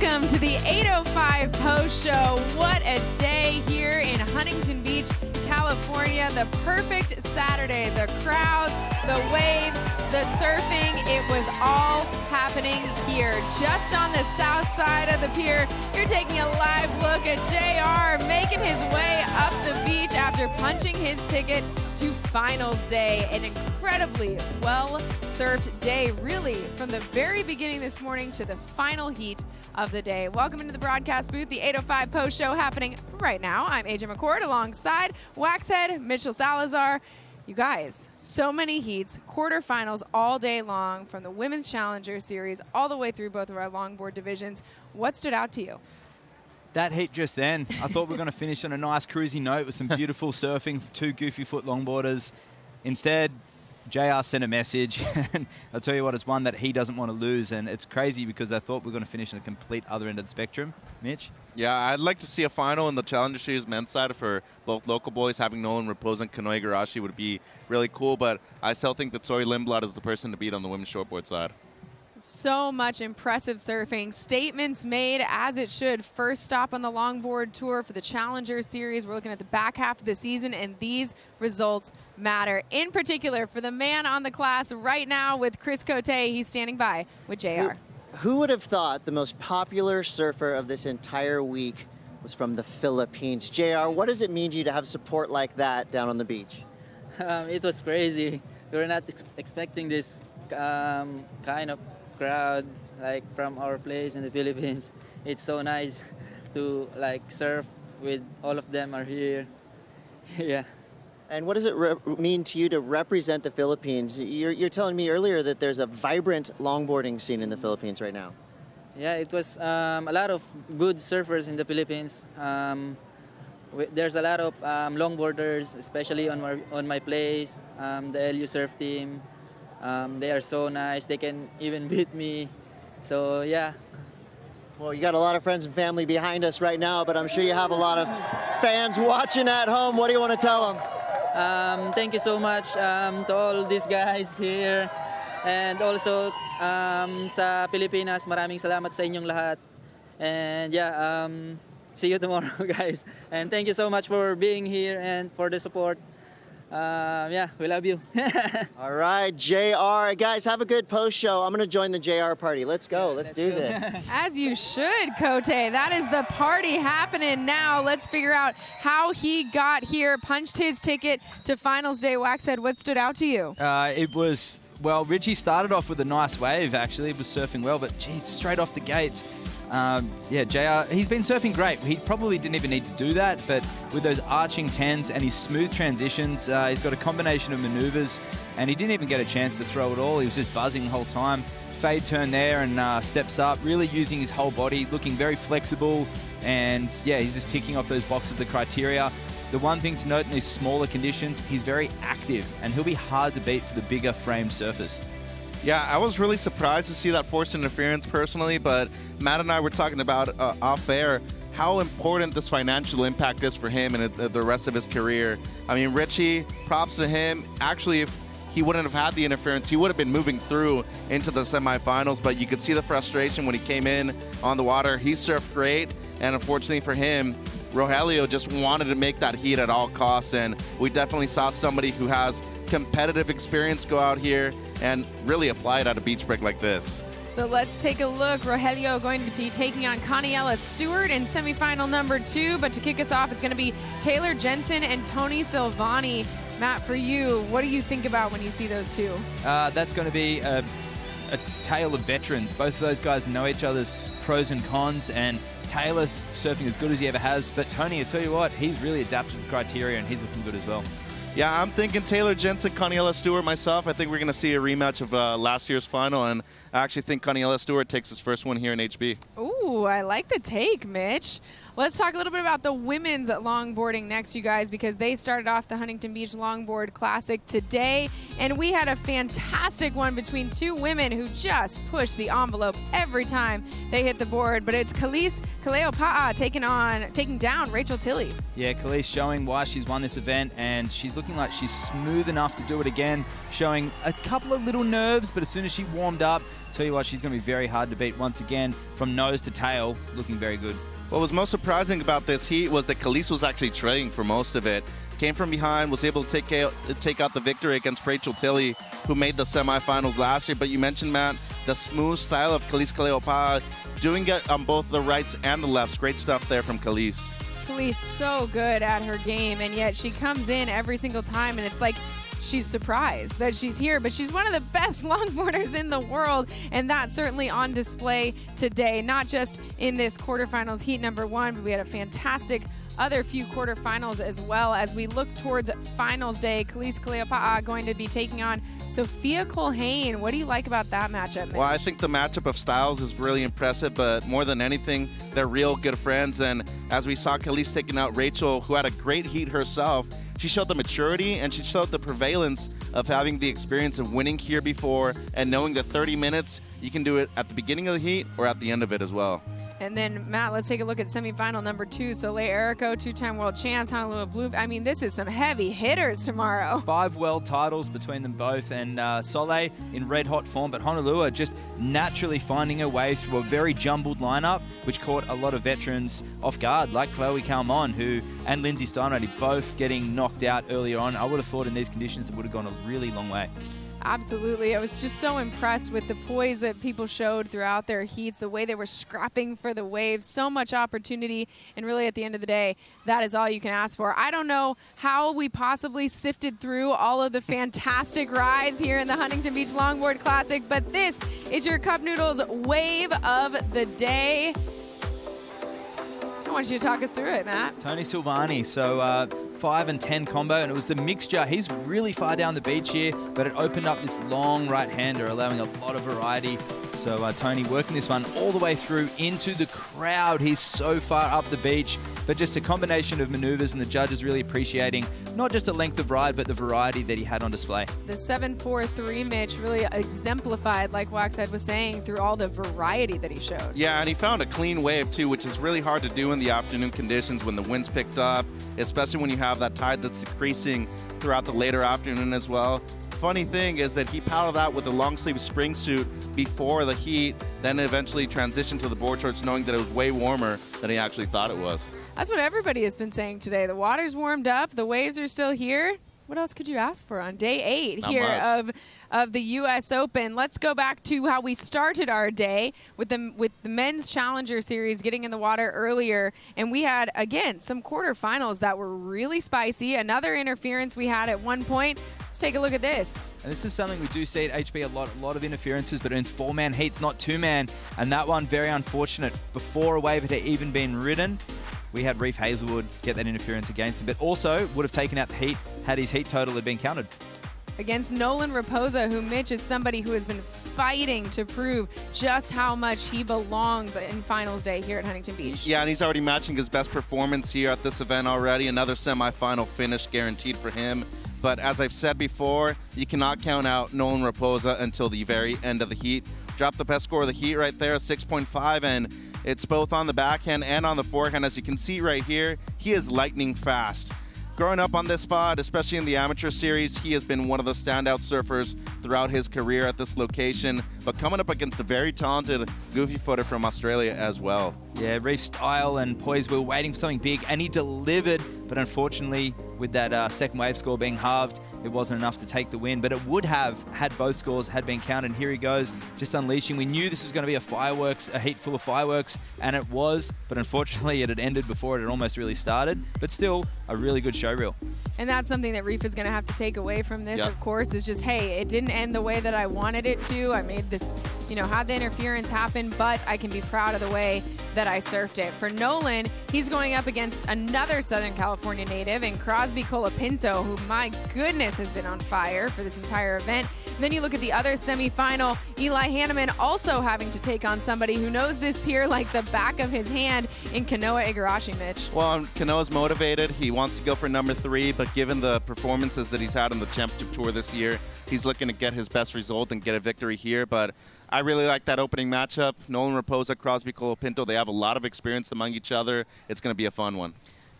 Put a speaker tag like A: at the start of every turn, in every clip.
A: Welcome to the 8:05 post show. What a day here in Huntington Beach, California. The perfect Saturday. The crowds, the waves, the surfing. It was all happening here. Just on the south side of the pier, you're taking a live look at JR making his way up the beach after punching his ticket to finals day. An incredibly well-surfed day, really, from the very beginning this morning to the final heat of the day. Welcome into the broadcast booth, the 8:05 post show happening right now. I'm AJ McCord alongside Waxhead Mitchell Salazar. You guys, so many heats, quarterfinals all day long, from the Women's Challenger Series all the way through both of our longboard divisions. What stood out to you?
B: That heat just then. I thought we were going to finish on a nice cruisy note with some beautiful surfing for two goofy foot longboarders. Instead, JR sent a message, and I'll tell you what, it's one that he doesn't want to lose, and it's crazy because I thought we were going to finish on a complete other end of the spectrum. Mitch?
C: Yeah, I'd like to see a final in the Challenger Series men's side for both local boys. Having Nolan Raposa and Kanoe Igarashi would be really cool, but I still think that Sawyer Lindblad is the person to beat on the women's shortboard side.
A: So much impressive surfing. Statements made as it should. First stop on the longboard tour for the Challenger Series. We're looking at the back half of the season, and these results matter. In particular, for the man on the class right now with Kelis Kaleopa'a, he's standing by with JR.
D: Who would have thought the most popular surfer of this entire week was from the Philippines? JR, what does it mean to you to have support like that down on the beach?
E: It was crazy. We were not expecting this kind of crowd like from our place in the Philippines. It's so nice to like surf with all of them are here. Yeah.
D: And what does it mean to you to represent the Philippines? You're telling me earlier that there's a vibrant longboarding scene in the Philippines right now.
E: Yeah, it was a lot of good surfers in the Philippines. There's a lot of longboarders, especially on my place, the LU surf team. They are so nice. They can even beat me. So, yeah.
D: Well, you got a lot of friends and family behind us right now, but I'm sure you have a lot of fans watching at home. What do you want to tell them?
E: Thank you so much to all these guys here. And also sa Pilipinas, maraming salamat sa inyong lahat. And yeah, see you tomorrow, guys. And thank you so much for being here and for the support. Yeah, we love you.
D: All right, JR. Guys, have a good post show. I'm going to join the JR party. Let's go. Let's do this.
A: As you should, Kote. That is the party happening now. Let's figure out how he got here, punched his ticket to finals day. Waxhead, what stood out to you?
B: It was, well, Richie started off with a nice wave, actually. He was surfing well, but, geez, straight off the gates. Yeah, JR, he's been surfing great. He probably didn't even need to do that, but with those arching tens and his smooth transitions, he's got a combination of maneuvers, and he didn't even get a chance to throw it all. He was just buzzing the whole time. Fade turn there and steps up, really using his whole body, looking very flexible, and yeah, he's just ticking off those boxes, the criteria. The one thing to note in these smaller conditions, he's very active, and he'll be hard to beat for the bigger framed surfers.
C: Yeah, I was really surprised to see that forced interference personally, but Matt and I were talking about off air how important this financial impact is for him and the rest of his career. I mean, Richie, props to him. Actually, if he wouldn't have had the interference, he would have been moving through into the semifinals, but you could see the frustration when he came in on the water. He surfed great, and unfortunately for him, Rogelio just wanted to make that heat at all costs, and we definitely saw somebody who has competitive experience go out here and really apply it at a beach break like this.
A: So let's take a look. Rogelio going to be taking on Kaniela Stewart in semifinal number 2, but to kick us off, it's going to be Taylor Jensen and Tony Silvani. Matt, for you, what do you think about when you see those two?
B: That's going to be a tale of veterans. Both of those guys know each other's pros and cons, and Taylor's surfing as good as he ever has, but Tony, I tell you what, he's really adapted to the criteria and he's looking good as well.
C: Yeah, I'm thinking Taylor Jensen, Kaniela Stewart myself. I think we're going to see a rematch of last year's final, and I actually think Kaniela Stewart takes his first one here in HB.
A: Ooh, I like the take, Mitch. Let's talk a little bit about the women's longboarding next, you guys, because they started off the Huntington Beach Longboard Classic today, and we had a fantastic one between two women who just pushed the envelope every time they hit the board. But it's Kelis Kaleopa'a taking down Rachel Tilley.
B: Yeah, Kelis showing why she's won this event, and she's looking like she's smooth enough to do it again, showing a couple of little nerves, but as soon as she warmed up, Tell you what, she's going to be very hard to beat once again. From nose to tail, looking very good.
C: What was most surprising about this heat was that Kelis was actually trailing for most of it. Came from behind, was able to take out the victory against Rachel Tilley, who made the semifinals last year. But you mentioned, Matt, the smooth style of Kelis Kaleopa'a, doing it on both the rights and the lefts. Great stuff there from Kelis.
A: Kelis so good at her game, and yet she comes in every single time, and it's like she's surprised that she's here, but she's one of the best longboarders in the world, and that's certainly on display today, not just in this quarterfinals heat number 1, but we had a fantastic other few quarterfinals as well. As we look towards finals day, Kelis Kaleopa'a going to be taking on Sophia Culhane. What do you like about that matchup, Mitch?
C: Well, I think the matchup of styles is really impressive, but more than anything, they're real good friends. And as we saw Kelis taking out Rachel, who had a great heat herself, she showed the maturity and she showed the prevalence of having the experience of winning here before and knowing that 30 minutes, you can do it at the beginning of the heat or at the end of it as well.
A: And then, Matt, let's take a look at semifinal number 2. Soleil Erico, 2-time world champs, Honolua Blomfield. I mean, this is some heavy hitters tomorrow.
B: 5 world titles between them both, and Soleil in red-hot form, but Honolua just naturally finding her way through a very jumbled lineup, which caught a lot of veterans off guard, like Chloe Calmon, and Lindsay Steinrady, both getting knocked out earlier on. I would have thought in these conditions it would have gone a really long way.
A: Absolutely. I was just so impressed with the poise that people showed throughout their heats, the way they were scrapping for the waves, so much opportunity, and really at the end of the day, that is all you can ask for. I don't know how we possibly sifted through all of the fantastic rides here in the Huntington Beach Longboard Classic, but this is your Cup Noodles Wave of the Day. I want you to talk us through it, Matt.
B: Tony Silvani, so 5 and 10 combo, and it was the mixture. He's really far down the beach here, but it opened up this long right-hander, allowing a lot of variety. So Tony working this one all the way through into the crowd. He's so far up the beach, but just a combination of maneuvers, and the judges really appreciating not just the length of ride, but the variety that he had on display.
A: The 7-4-3, Mitch, really exemplified, like Waxhead was saying, through all the variety that he showed.
C: Yeah, and he found a clean wave, too, which is really hard to do in the afternoon conditions when the wind's picked up, especially when you have that tide that's decreasing throughout the later afternoon as well. Funny thing is that he paddled out with a long sleeve spring suit before the heat, then eventually transitioned to the board shorts knowing that it was way warmer than he actually thought it was.
A: That's what everybody has been saying today. The water's warmed up, the waves are still here. What else could you ask for on day 8
C: Not
A: here
C: much.
A: of the U.S. Open? Let's go back to how we started our day with the Men's Challenger Series getting in the water earlier. And we had, again, some quarterfinals that were really spicy. Another interference we had at one point. Let's take a look at this.
B: And this is something we do see at HB a lot of interferences, but in 4-man heats, not 2-man. And that one, very unfortunate. Before a wave had even been ridden, we had Reef Hazelwood get that interference against him, but also would have taken out the heat had his heat total had been counted.
A: Against Nolan Raposa, who, Mitch, is somebody who has been fighting to prove just how much he belongs in finals day here at Huntington Beach.
C: Yeah, and he's already matching his best performance here at this event already. Another semifinal finish guaranteed for him. But as I've said before, you cannot count out Nolan Raposa until the very end of the heat. Dropped the best score of the heat right there, 6.5, and it's both on the backhand and on the forehand. As you can see right here, he is lightning fast. Growing up on this spot, especially in the amateur series, he has been one of the standout surfers throughout his career at this location, but coming up against a very talented goofy footer from Australia as well.
B: Yeah, Reef's style and poise, we were waiting for something big, and he delivered, but unfortunately, with that second wave score being halved, it wasn't enough to take the win, but it would have had both scores had been counted. And here he goes, just unleashing. We knew this was going to be a heat full of fireworks, and it was, but unfortunately it had ended before it had almost really started, but still a really good showreel.
A: And that's something that Reef is going to have to take away from this,
C: Yep.
A: of course, is just, hey, it didn't end the way that I wanted it to. I made this, had the interference happen, but I can be proud of the way that I surfed it. For Nolan, he's going up against another Southern California native in Crosby Colapinto, who, my goodness, has been on fire for this entire event. And then you look at the other semifinal, Eli Hanneman also having to take on somebody who knows this pier like the back of his hand in Kanoa Igarashi, Mitch.
C: Well, Kanoa's motivated. He wants to go for number 3, but given the performances that he's had on the championship tour this year, he's looking to get his best result and get a victory here. But I really like that opening matchup. Nolan Raposa, Crosby Colapinto, they have a lot of experience among each other. It's going to be a fun one.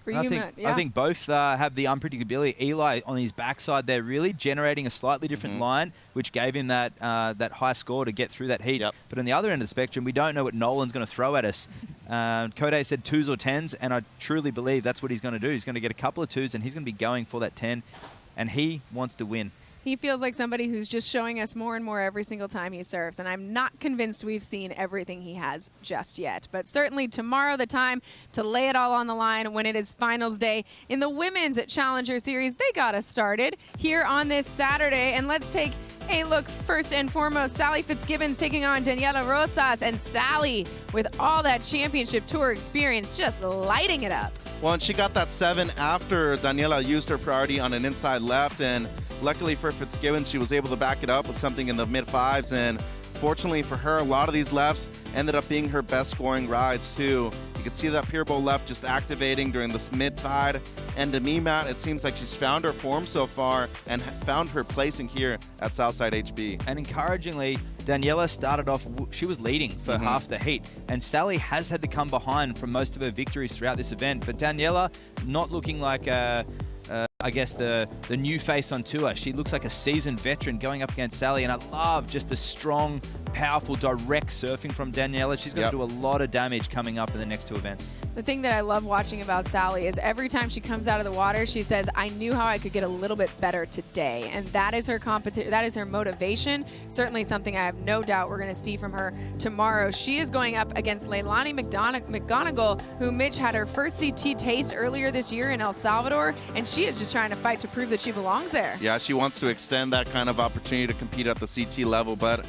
A: For
B: I
A: you,
B: think,
A: Matt, yeah.
B: I think both have the unpredictability. Eli on his backside there really generating a slightly different line, which gave him that that high score to get through that heat.
C: Yep.
B: But on the other end of the spectrum, we don't know what Nolan's going to throw at us. Kode said 2s or 10s, and I truly believe that's what he's going to do. He's going to get a couple of 2s, and he's going to be going for that 10, and he wants to win.
A: He feels like somebody who's just showing us more and more every single time he serves, and I'm not convinced we've seen everything he has just yet. But certainly tomorrow, the time to lay it all on the line when it is finals day. In the Women's Challenger Series, they got us started here on this Saturday, and let's take a look first and foremost. Sally Fitzgibbons taking on Daniela Rosas, and Sally, with all that championship tour experience, just lighting it up.
C: Well, and she got that 7 after Daniela used her priority on an inside left, and luckily for Fitzgibbons, she was able to back it up with something in the mid-5s, and fortunately for her, a lot of these lefts ended up being her best scoring rides too. You can see that pier bowl left just activating during this mid-tide, and to me, Matt, it seems like she's found her form so far and found her placing here at Southside HB.
B: And encouragingly, Daniela started off, she was leading for half the heat, and Sally has had to come behind from most of her victories throughout this event, but Daniela not looking like I guess the new face on tour. She looks like a seasoned veteran going up against Sally, and I love just the strong, powerful, direct surfing from Daniela. She's going to do a lot of damage coming up in the next 2 events.
A: The thing that I love watching about Sally is every time she comes out of the water, she says, I knew how I could get a little bit better today. And that is her that is her motivation. Certainly something I have no doubt we're going to see from her tomorrow. She is going up against Leilani McGonigal, who Mitch had her first CT taste earlier this year in El Salvador, and she is just trying to fight to prove that she belongs there.
C: Yeah, she wants to extend that kind of opportunity to compete at the CT level, but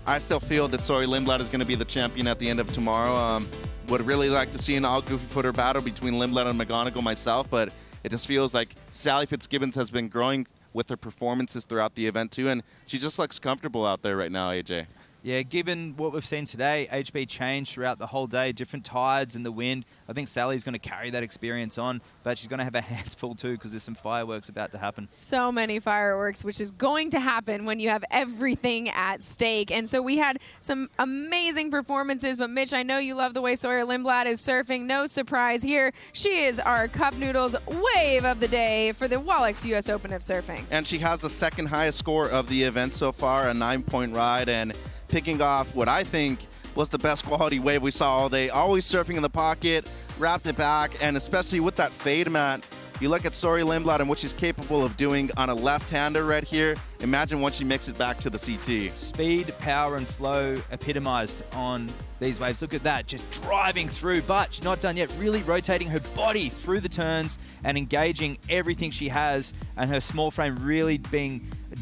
C: I still feel that Sawyer Lindblad is going to be the champion at the end of tomorrow. Would really like to see an all-goofy footer battle between Lindblad and McGonigal myself, but it just feels like Sally Fitzgibbons has been growing with her performances throughout the event too, and she just looks comfortable out there right now, AJ.
B: Yeah, given what we've seen today, HB changed throughout the whole day, different tides and the wind. I think Sally's going to carry that experience on, but she's going to have her hands full too because there's some fireworks about to happen.
A: So many fireworks, which is going to happen when you have everything at stake. And so we had some amazing performances, but Mitch, I know you love the way Sawyer Lindblad is surfing. No surprise here. She is our Cup Noodles wave of the day for the Wallex US Open of Surfing.
C: And she has the second highest score of the event so far, a 9-point ride, and picking off what I think was the best quality wave we saw all day. Always surfing in the pocket, wrapped it back, and especially with that fade, Matt, you look at Sawyer Lindblad and what she's capable of doing on a left-hander right here. Imagine once she makes it back to the CT.
B: Speed, power, and flow epitomized on these waves. Look at that, just driving through, but she's not done yet. Really rotating her body through the turns and engaging everything she has, and her small frame really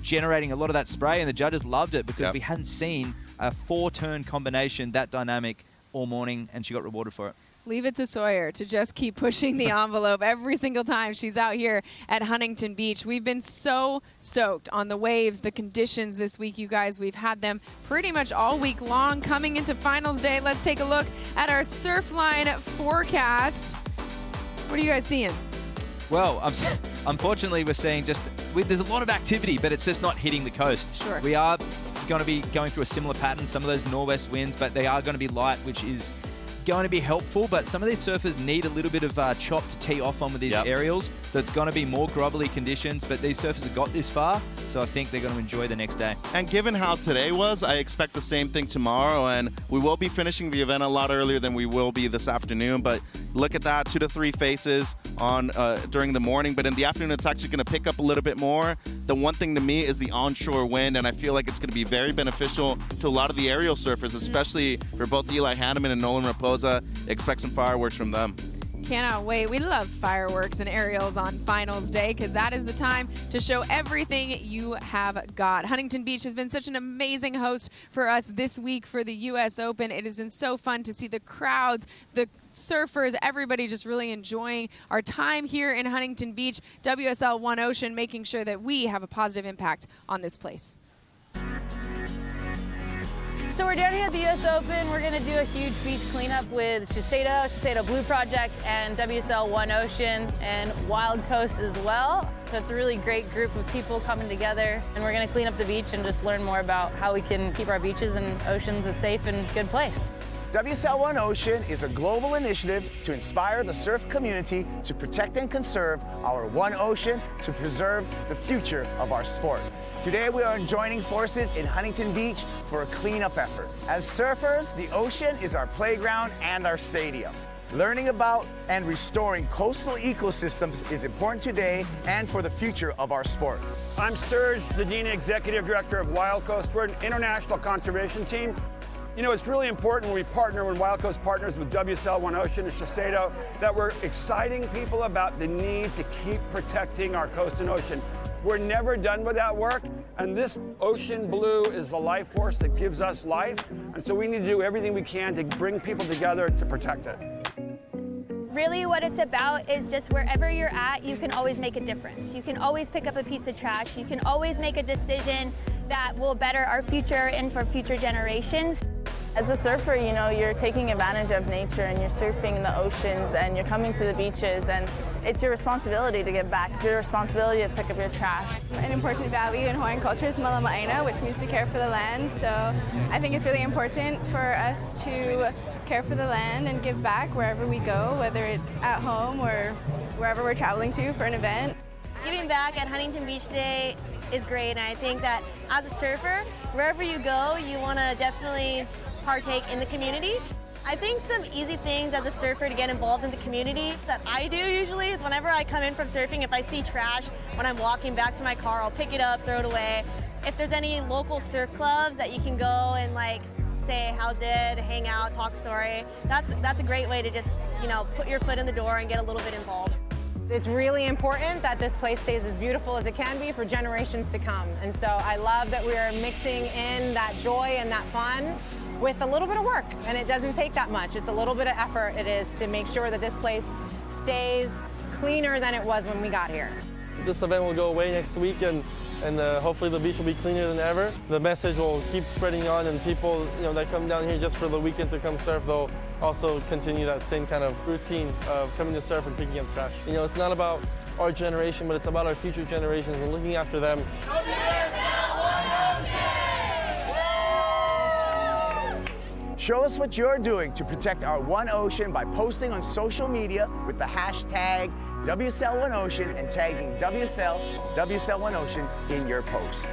B: generating a lot of that spray, and the judges loved it because we hadn't seen a 4-turn combination that dynamic all morning, and she got rewarded for it.
A: Leave it to Sawyer to just keep pushing the envelope every single time she's out here at Huntington Beach. We've been so stoked on the waves, the conditions this week, you guys. We've had them pretty much all week long. Coming into finals day, let's take a look at our Surfline forecast. What are you guys seeing?
B: Well, unfortunately, we're seeing there's a lot of activity, but it's just not hitting the coast.
A: Sure.
B: We are going to be going through a similar pattern, some of those northwest winds, but they are going to be light, which is going to be helpful, but some of these surfers need a little bit of chop to tee off on with these aerials, so it's going to be more grubbly conditions, but these surfers have got this far, so I think they're going to enjoy the next day.
C: And given how today was, I expect the same thing tomorrow, and we will be finishing the event a lot earlier than we will be this afternoon, but look at that, 2 to 3 faces on during the morning, but in the afternoon it's actually going to pick up a little bit more. The one thing to me is the onshore wind, and I feel like it's going to be very beneficial to a lot of the aerial surfers, especially for both Eli Hanneman and Nolan Raposa. Expect some fireworks from them.
A: Cannot wait. We love fireworks and aerials on finals day because that is the time to show everything you have got. Huntington Beach has been such an amazing host for us this week for the US Open. It has been so fun to see the crowds, the surfers, everybody just really enjoying our time here in Huntington Beach. WSL One Ocean making sure that we have a positive impact on this place.
F: So we're down here at the US Open. We're going to do a huge beach cleanup with Shiseido Blue Project, and WSL One Ocean, and Wild Coast as well. So it's a really great group of people coming together, and we're going to clean up the beach and just learn more about how we can keep our beaches and oceans a safe and good place.
G: WSL One Ocean is a global initiative to inspire the surf community to protect and conserve our one ocean to preserve the future of our sport. Today we are joining forces in Huntington Beach for a cleanup effort. As surfers, the ocean is our playground and our stadium. Learning about and restoring coastal ecosystems is important today and for the future of our sport.
H: I'm Serge Zadina, Executive Director of Wild Coast. We're an international conservation team. You know, it's really important when Wild Coast partners with WSL One Ocean and Shiseido, that we're exciting people about the need to keep protecting our coast and ocean. We're never done with that work, and this ocean blue is the life force that gives us life, and so we need to do everything we can to bring people together to protect it.
I: Really what it's about is just wherever you're at, you can always make a difference. You can always pick up a piece of trash. You can always make a decision that will better our future and for future generations.
F: As a surfer, you know, you're taking advantage of nature and you're surfing in the oceans and you're coming to the beaches, and it's your responsibility to give back. It's your responsibility to pick up your trash.
J: An important value in Hawaiian culture is malama'aina, which means to care for the land. So I think it's really important for us to care for the land and give back wherever we go, whether it's at home or wherever we're traveling to for an event.
K: Giving back at Huntington Beach Day is great, and I think that as a surfer, wherever you go, you want to definitely partake in the community. I think some easy things as a surfer to get involved in the community that I do usually is whenever I come in from surfing, if I see trash when I'm walking back to my car, I'll pick it up, throw it away. If there's any local surf clubs that you can go and like say how's it, hang out, talk story, that's a great way to just, you know, put your foot in the door and get a little bit involved.
L: It's really important that this place stays as beautiful as it can be for generations to come. And so I love that we are mixing in that joy and that fun with a little bit of work. And it doesn't take that much. It's a little bit of effort it is to make sure that this place stays cleaner than it was when we got here.
M: This event will go away next week, and hopefully the beach will be cleaner than ever. The message will keep spreading on, and people, you know, that come down here just for the weekend to come surf, they'll also continue that same kind of routine of coming to surf and picking up trash. You know, it's not about our generation, but it's about our future generations and looking after them.
G: Show us what you're doing to protect our one ocean by posting on social media with the hashtag WSL One Ocean and tagging WSL One Ocean in your post.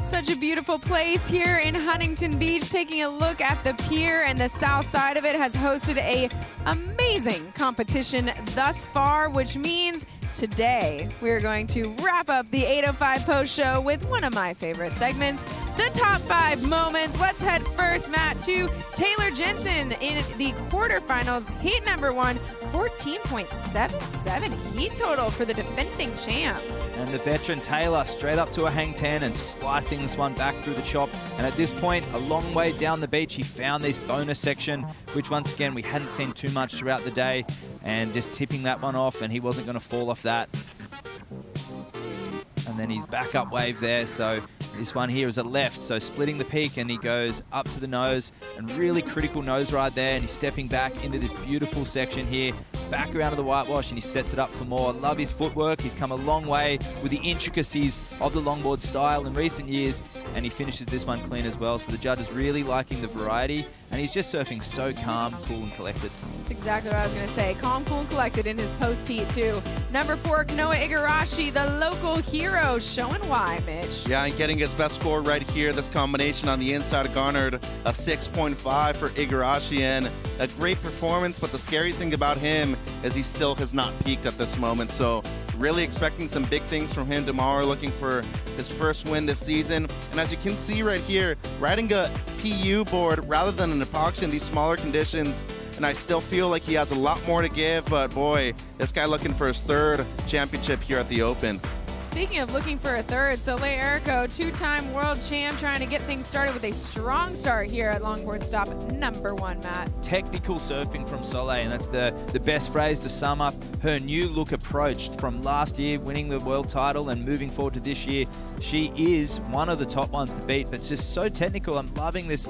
A: Such a beautiful place here in Huntington Beach. Taking a look at the pier, and the south side of it has hosted a amazing competition thus far, which means today we're going to wrap up the 8:05 post show with one of my favorite segments, the top 5 moments. Let's head first, Matt, to Taylor Jensen in the quarterfinals, heat number 1, 14.77 heat total for the defending champ.
B: And the veteran Taylor straight up to a hang 10 and slicing this one back through the chop. And at this point, a long way down the beach, he found this bonus section, which once again, we hadn't seen too much throughout the day, and just tipping that one off, and he wasn't going to fall off that. And then his backup wave there, so this one here is a left, so splitting the peak, and he goes up to the nose, and really critical nose ride there, and he's stepping back into this beautiful section here, back around to the whitewash, and he sets it up for more. Love his footwork. He's come a long way with the intricacies of the longboard style in recent years, and he finishes this one clean as well, so the judge is really liking the variety, and he's just surfing so calm, cool, and collected.
A: That's exactly what I was going to say. Calm, cool, and collected in his post heat, too. Number 4, Kanoa Igarashi, the local hero, showing why, Mitch.
C: Yeah, and getting his best score right here. This combination on the inside garnered a 6.5 for Igarashi, and a great performance, but the scary thing about him is he still has not peaked at this moment, so really expecting some big things from him tomorrow, looking for his first win this season. And as you can see right here, riding a PU board rather than an epoxy in these smaller conditions, and I still feel like he has a lot more to give, but boy, this guy looking for his 3rd championship here at the Open.
A: Speaking of looking for a 3rd, Soleil Erico, 2-time world champ, trying to get things started with a strong start here at longboard stop number 1, Matt.
B: Technical surfing from Soleil, and that's the best phrase to sum up her new look approach from last year, winning the world title and moving forward to this year. She is one of the top ones to beat, but it's just so technical. I'm loving this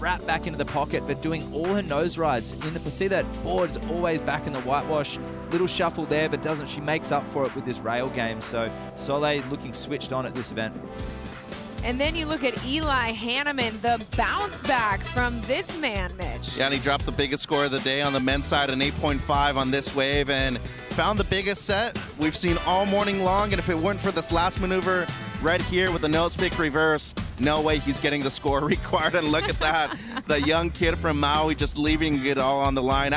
B: wrap back into the pocket, but doing all her nose rides. See that board's always back in the whitewash. Little shuffle there, but she makes up for it with this rail game. So Soleil looking switched on at this event.
A: And then you look at Eli Hanneman, the bounce back from this man, Mitch.
C: Yeah, and he dropped the biggest score of the day on the men's side, an 8.5 on this wave, and found the biggest set we've seen all morning long. And if it weren't for this last maneuver right here with the nose pick reverse, no way he's getting the score required. And look at that, the young kid from Maui just leaving it all on the line.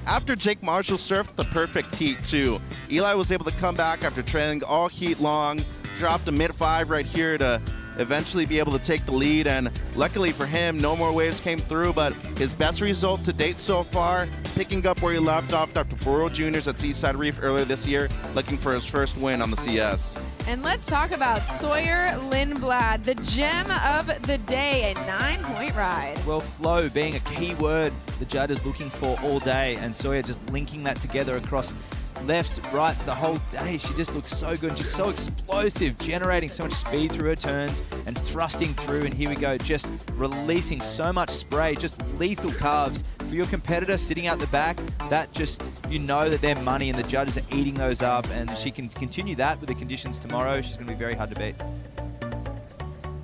C: After Jake Marshall surfed the perfect heat too, Eli was able to come back after trailing all heat long, dropped a mid-5 right here to eventually be able to take the lead, and luckily for him, no more waves came through, but his best result to date so far, picking up where he left off after World Juniors at Seaside Reef earlier this year, looking for his first win on the CS.
A: And let's talk about Sawyer Lindblad, the gem of the day, a 9-point ride.
B: Well, flow being a key word the judge is looking for all day, and Sawyer just linking that together across lefts, rights the whole day. She just looks so good, just so explosive, generating so much speed through her turns and thrusting through. And here we go, just releasing so much spray, just lethal carves. For your competitor sitting out the back, that just, you know that they're money and the judges are eating those up, and she can continue that with the conditions tomorrow. She's going to be very hard to beat.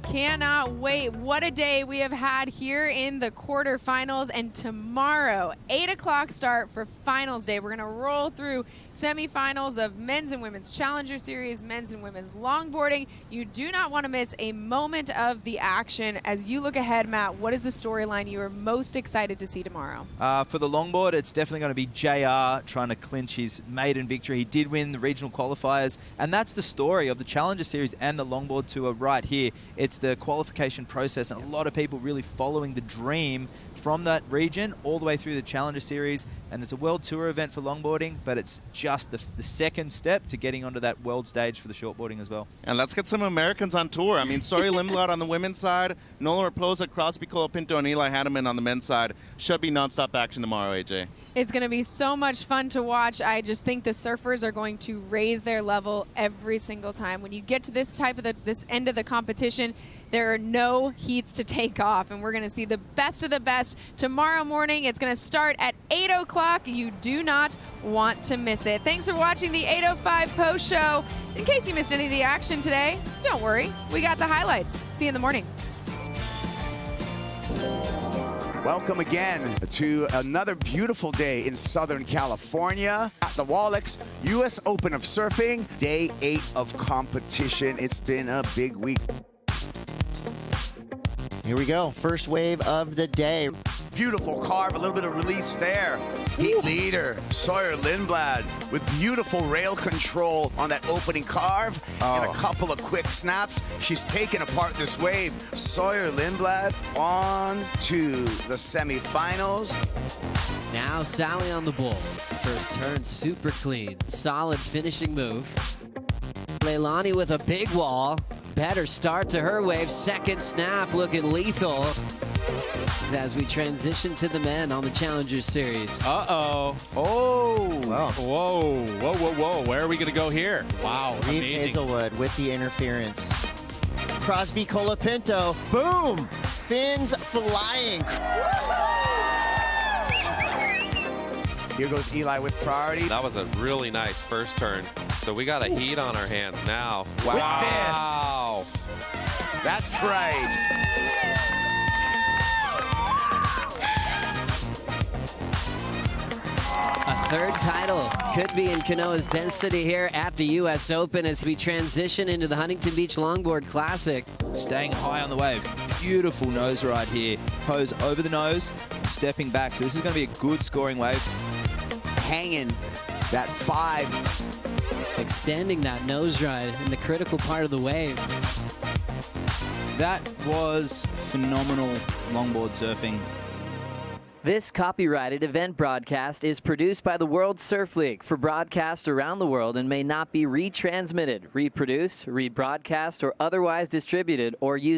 A: Cannot wait. What a day we have had here in the quarterfinals. And tomorrow, 8 o'clock start for finals day. We're going to roll through semifinals of men's and women's Challenger Series, men's and women's longboarding. You do not want to miss a moment of the action. As you look ahead, Matt, what is the storyline you are most excited to see tomorrow?
B: For the longboard, it's definitely going to be JR trying to clinch his maiden victory. He did win the regional qualifiers, and that's the story of the Challenger Series and the longboard tour right here. It's the qualification process, and a lot of people really following the dream from that region all the way through the Challenger Series. And it's a world tour event for longboarding, but it's just the second step to getting onto that world stage for the shortboarding as well.
C: And let's get some Americans on tour. I mean, Sawyer Lindblad on the women's side, Nolan Raposa, Crosby Colapinto, and Eli Hanneman on the men's side. Should be nonstop action tomorrow, AJ.
A: It's going to be so much fun to watch. I just think the surfers are going to raise their level every single time. When you get to this end of the competition, there are no heats to take off, and we're going to see the best of the best tomorrow morning. It's going to start at 8 o'clock. You do not want to miss it. Thanks for watching the 8:05 post show. In case you missed any of the action today, don't worry. We got the highlights. See you in the morning.
G: Welcome again to another beautiful day in Southern California at the Wallex U.S. Open of Surfing, day 8 of competition. It's been a big week.
D: Here we go, first wave of the day.
G: Beautiful carve, a little bit of release there. Heat leader, Sawyer Lindblad, with beautiful rail control on that opening carve and a couple of quick snaps. She's taken apart this wave. Sawyer Lindblad on to the semifinals.
N: Now Sally on the bull. First turn, super clean. Solid finishing move. Leilani with a big wall. Better start to her wave. Second snap looking lethal as we transition to the men on the Challenger Series.
O: Uh-oh. Oh. Wow. Whoa. Whoa, whoa, whoa. Where are we going to go here? Wow.
D: Reeve
O: Amazing.
D: Hazelwood with the interference. Crosby Colapinto. Boom. Fins flying.
G: Here goes Eli with priority.
P: That was a really nice first turn. So we got a heat on our hands now.
G: Wow. With this. That's right.
N: A third title could be in Kanoa's density here at the U.S. Open as we transition into the Huntington Beach Longboard Classic.
B: Staying high on the wave. Beautiful nose ride here. Pose over the nose, stepping back. So this is going to be a good scoring wave.
G: Hanging that 5.
N: Extending that nose ride in the critical part of the wave.
B: That was phenomenal longboard surfing.
Q: This copyrighted event broadcast is produced by the World Surf League for broadcast around the world and may not be retransmitted, reproduced, rebroadcast, or otherwise distributed or used